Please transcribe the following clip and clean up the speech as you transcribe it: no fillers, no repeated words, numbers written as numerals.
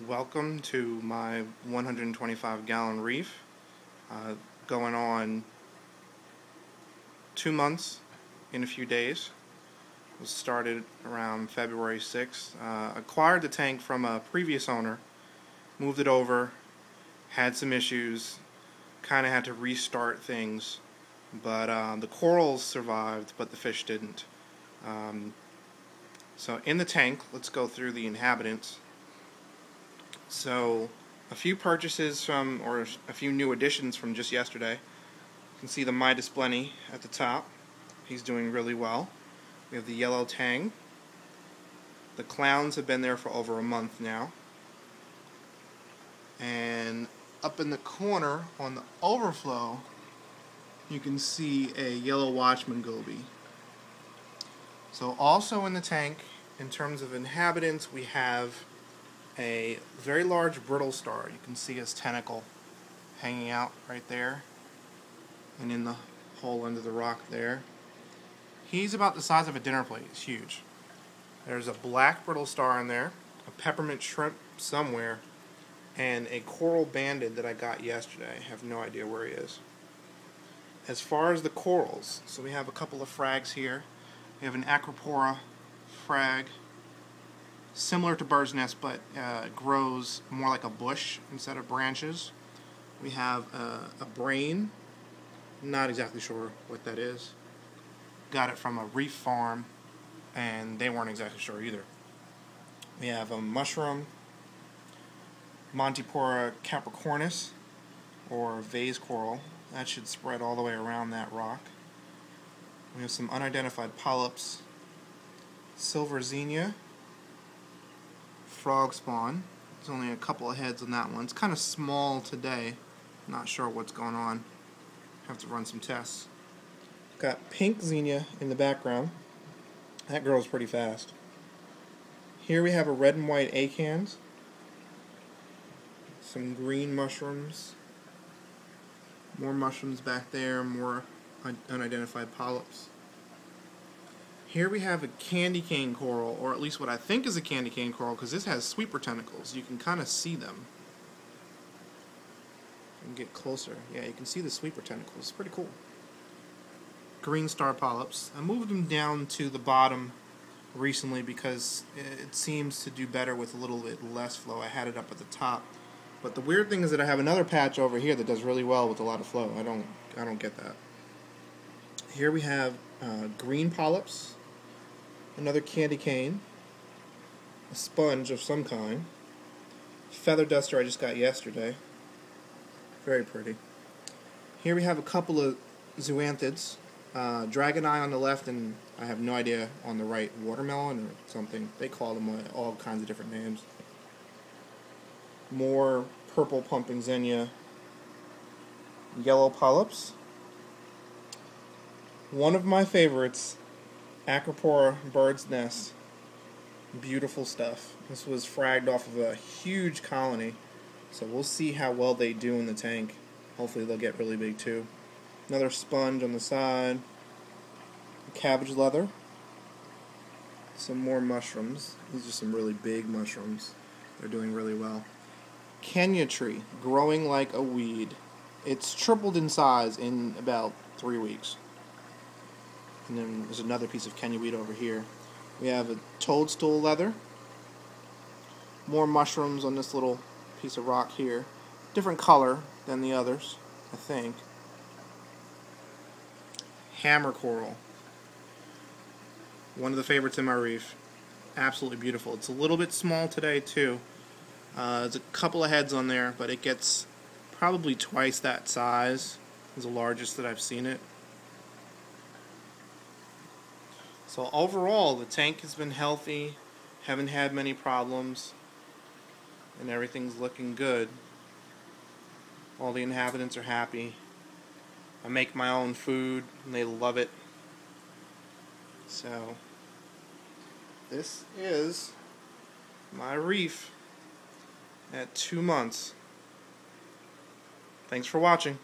Welcome to my 125-gallon reef. Going on 2 months in a few days. It was started around February 6th. Acquired the tank from a previous owner, moved it over, had some issues, kind of had to restart things, but the corals survived, but the fish didn't. So in the tank, let's go through the inhabitants. So a few purchases from, or a few new additions from just yesterday. You can see the Midas Blenny at the top. He's doing really well. We have the yellow tang. The clowns have been there for over a month now. And up in the corner on the overflow, you can see a yellow watchman goby. So also in the tank, in terms of inhabitants, we have a very large brittle star. You can see his tentacle hanging out right there and in the hole under the rock there. He's about the size of a dinner plate. He's huge. There's a black brittle star in there, a peppermint shrimp somewhere, and a coral banded that I got yesterday. I have no idea where he is. As far as the corals, so we have a couple of frags here. We have an Acropora frag, similar to bird's nest, but grows more like a bush instead of branches. We have a brain, not exactly sure what that is. Got it from a reef farm, and they weren't exactly sure either. We have a mushroom, Montipora capricornis, or vase coral. That should spread all the way around that rock. We have some unidentified polyps, silver xenia, frog spawn. There's only a couple of heads on that one. It's kind of small today. Not sure what's going on. Have to run some tests. Got pink xenia in the background. That grows pretty fast. Here we have a red and white acans. Some green mushrooms. More mushrooms back there. More unidentified polyps. Here we have a candy cane coral, or at least what I think is a candy cane coral, because this has sweeper tentacles. You can kind of see them. And get closer. Yeah, you can see the sweeper tentacles. It's pretty cool. Green star polyps. I moved them down to the bottom recently because it seems to do better with a little bit less flow. I had it up at the top. But the weird thing is that I have another patch over here that does really well with a lot of flow. I don't get that. Here we have green polyps, another candy cane, a sponge of some kind, feather duster I just got yesterday, very pretty. Here we have a couple of zoanthids, dragon eye on the left, and I have no idea on the right, watermelon or something. They call them all kinds of different names. More purple pumping xenia, yellow polyps. One of my favorites, Acropora bird's nest. Beautiful stuff. This was fragged off of a huge colony, so we'll see how well they do in the tank. Hopefully they'll get really big too. Another sponge on the side. Cabbage leather. Some more mushrooms. These are some really big mushrooms. They're doing really well. Kenya tree, growing like a weed. It's tripled in size in about 3 weeks. And then there's another piece of Kenya weed over here. We have a toadstool leather. More mushrooms on this little piece of rock here. Different color than the others, I think. Hammer coral. One of the favorites in my reef. Absolutely beautiful. It's a little bit small today too. There's a couple of heads on there, but it gets probably twice that size as the largest that I've seen it. So overall, the tank has been healthy, haven't had many problems, and everything's looking good. All the inhabitants are happy. I make my own food, and they love it. So, this is my reef at 2 months. Thanks for watching.